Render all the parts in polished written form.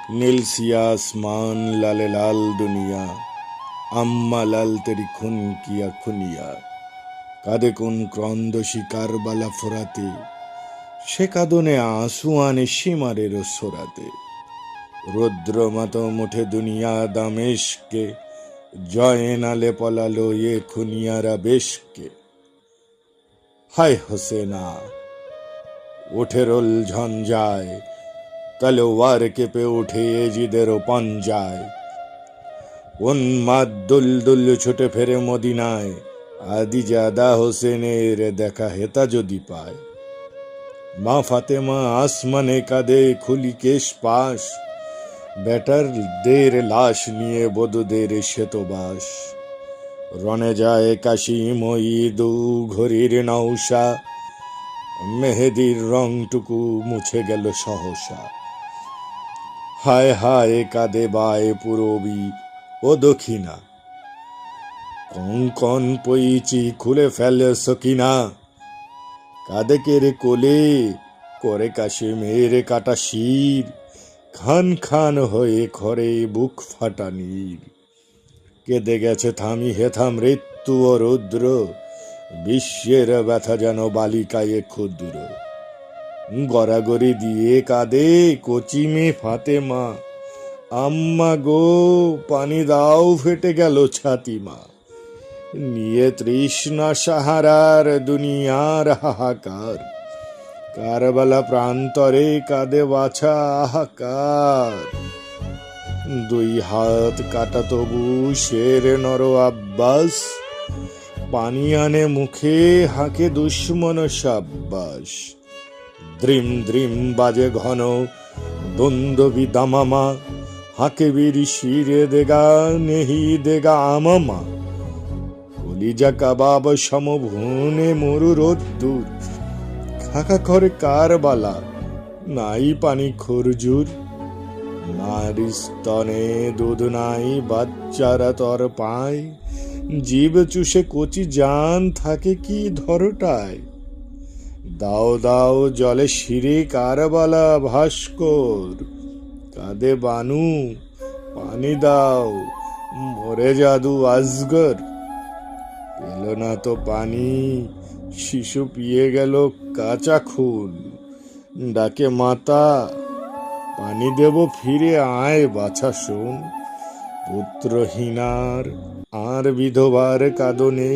नील सिया आसमान लाले लाल दुनिया, अम्मा लाल तेरी खून किया खुनिया। কাঁদে কোন ক্রন্দশী কারবালা ফোরাতে, সে কাঁদনে আঁসু আনে সীমারের সোরাতে। রুদ্র মাতম উঠে দুনিয়া দামেশকে, জয় নালে পলালো এ খুনিয়ারা বেশকে। হায় হোসেনা উঠে রোল ঝঞ্ঝায়, তলোয়ার কেঁপে উঠে এজিদেরও পাঞ্জায়। উন্মাদ দুলদুল ছুটে ফেরে মদিনায়, আদিজাদা হোসেনের দেখা হেতা যদি পায়। মা ফাতেমা আসমানে কাঁদে খুলি কেশ পাশ, বেটারদের লাশ নিয়ে বধূদের শ্বেতবাস। রনে যায় কাশিম ঈদু ঘড়ির নৌশা, মেহেদির রংটুকু মুছে গেল সহসা। হায় হায় কাঁদে বায় পুরবী ও দক্ষিণা, কঙ্কন পইচি খুলে ফেলে সকিনা। কাঁদে কেড়ে কোলে করে কাশিমের কাটা শির, খান খান হয়ে খরে বুক ফাটা নীর। কেঁদে গেছে থামি হেথা মৃত্যু ও রুদ্র, বিশ্বের ব্যথা যেন বালিকায় ক্ষুদ্র। গড়াগড়ি দিয়ে কাঁদে কচি মেয়ে ফাতেমা, আম্মা গো পানি দাও ফেটে গেল ছাতিমা। নিয়ে তৃষ্ণা সাহারার দুনিয়ার হাহাকার, কারবালা প্রান্তরে কাঁদে বাছা হাহাকার। দুই হাত কাটা তবু শের নর আব্বাস, পানি আনে মুখে হাঁকে দুশ্মন সাব্বাস। দ্রিম দ্রিম বাজে ঘন দ্বন্দ্বী দামামা, হাঁকে বীর শিরে দেগা নেহি দেগা আমামা। কলিজা কাবাব সমভুনে মরু রোদ্দুর, খাকা করে কারবালা নাই পানি খরজুর। মার স্তনে দুধ নাই বাচ্চারা তর পায়, জীব চুষে কচি জান থাকে কি ধরটায়। দাও দাও জলে শিরে কারবালা ভাস্কর, কাঁদে বানু পানি দাও মরে জাদু আজগর। পেল না তো পানি শিশু পিয়ে গেল কাঁচা খুন, ডাকে মাতা পানি দেব ফিরে আয় বাছা শোন। পুত্রহীনার আর বিধবার কাঁদনে,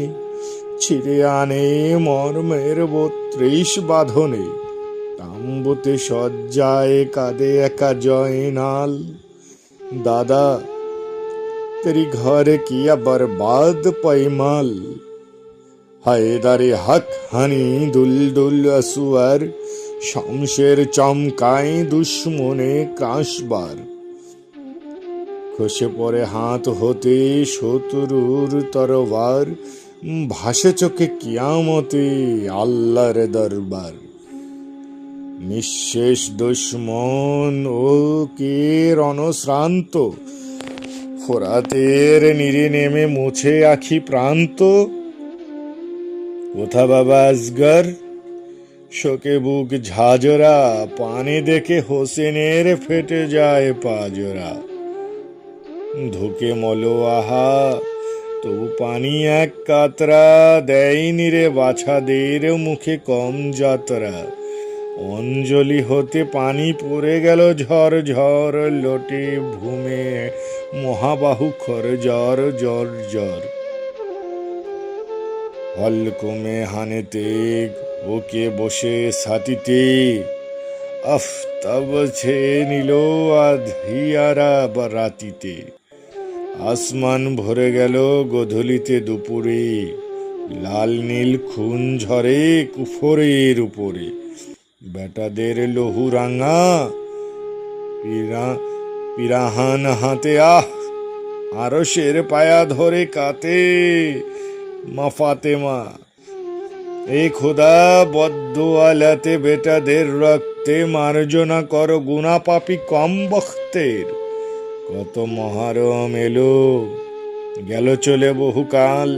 ছিঁড়ে আনে মর্মের 32 বাঁধনে। তাম্বুতে শয্যায় কাঁদে একা জয়নাল, দাদা তেরি ঘরে কিয়া বরবাদ পৈমাল। হায়দারে হক হানি দুলদুল আসুয়ার, শমশের চমকায় দুশ্মনে কাশবার। খসে পড়ে হাত হতে শত্রুর তরবার, ভাসে চোখে কিয়ামতে আল্লাহর দরবার। নিঃশেষ দুশ্মন ও কে রণশ্রান্ত, ফোরাতের নীরে নেমে মুছে আখি প্রান্ত। কোথা বাবা আসগর শোকে বুক ঝাঁঝরা, পানি দেখে হোসেনের ফেটে যায় পাজরা। ধুকে মলো আহা তবু পানি এক কাতরা, দেয়নি রে বাছাদের মুখে কম যাত্রা। অঞ্জলি হতে পানি পড়ে গেল ঝর ঝর, লোটে ভূমে মহাবাহু খর জ্বর জ্বর জ্বর। হলকুমে হানেতে ওকে বসে সাথীতে, আফতাব ছে নিল আধিয়ারা বা রাতিতে। আসমান ভরে গেল গোধূলিতে দুপুরে, লাল নীল খুন ঝরে কুফরের উপরে। বেটাদের লহু রাঙা পিরাহান হাতে আরশের পায়া ধরে কাতে মা ফাতেমা। এ খোদা বদ্দুয়ালাতে বেটাদের রক্তে মার্জনা কর গুনা পাপি কম বখতের। কত মহারম এলো গেল চলে বহুকাল,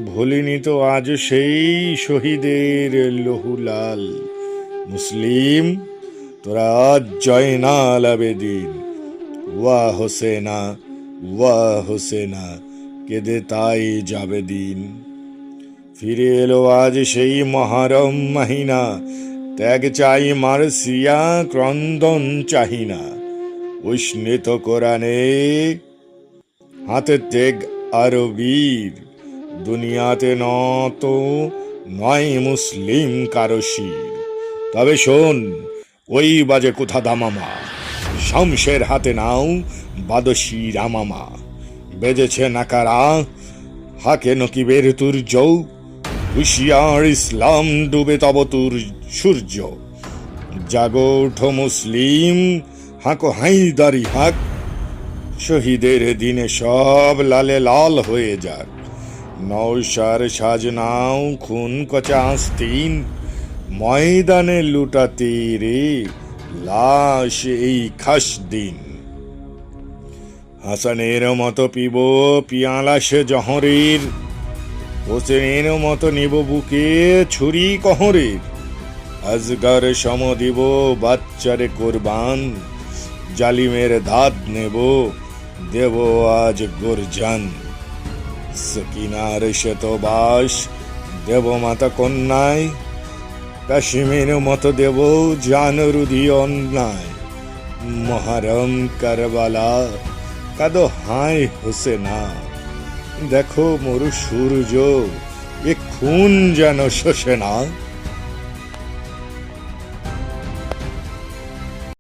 ভুলিনি তো আজ সেই শহীদের লহুলাল। মুসলিম তোরা জয়নাল আবেদিন, ওয়া হোসেনা, ওয়া হোসেনা, কেঁদে তাই যাবে দিন। ফিরে এলো আজ সেই মহারম মাহিনা, ত্যাগ চাই মার্সিয়া, ক্রন্দন চাহিনা। উষ্ণিত কোরআনে হাতে তেগ আরবীর, দুনিয়াতে নত নয় মুসলিম কারো শির। তবে শোন, ওই বাজে কোথা দামামা, শামসের হাতে নাও বাদশি রামামা। বেজেছে নাকারা, হাকে নকিবের তুর্য, হুশিয়ার ইসলাম ডুবে তব তুর সূর্য। জাগো ওঠো মুসলিম, হাঁকো হাইদারি হাক, শহীদের দিনে সব লালে লাল হয়ে যাক। নওশার সাজনাও খুন কচা আস্তিন, ময়দানে লুটাতে রে লাশ এই খাস দিন। হাসানের মতো পিব পিয়ালা সে জহরের, হোসেনের মতো নিব বুকে ছুরি কহরের। আজগার সম দিব বাচ্চারে কোরবান, জালিমের ধাত নেব দেব আজ গোরজান। সকিনার শতবাস দেব মাতা কন্যায়, কাশ্মীর মতো দেব জান রুধি অন্যায়। মহারম কারবালা কাদো হায় হোসেনা, দেখো মরু সূর্য এ খুন যেন শোষে না।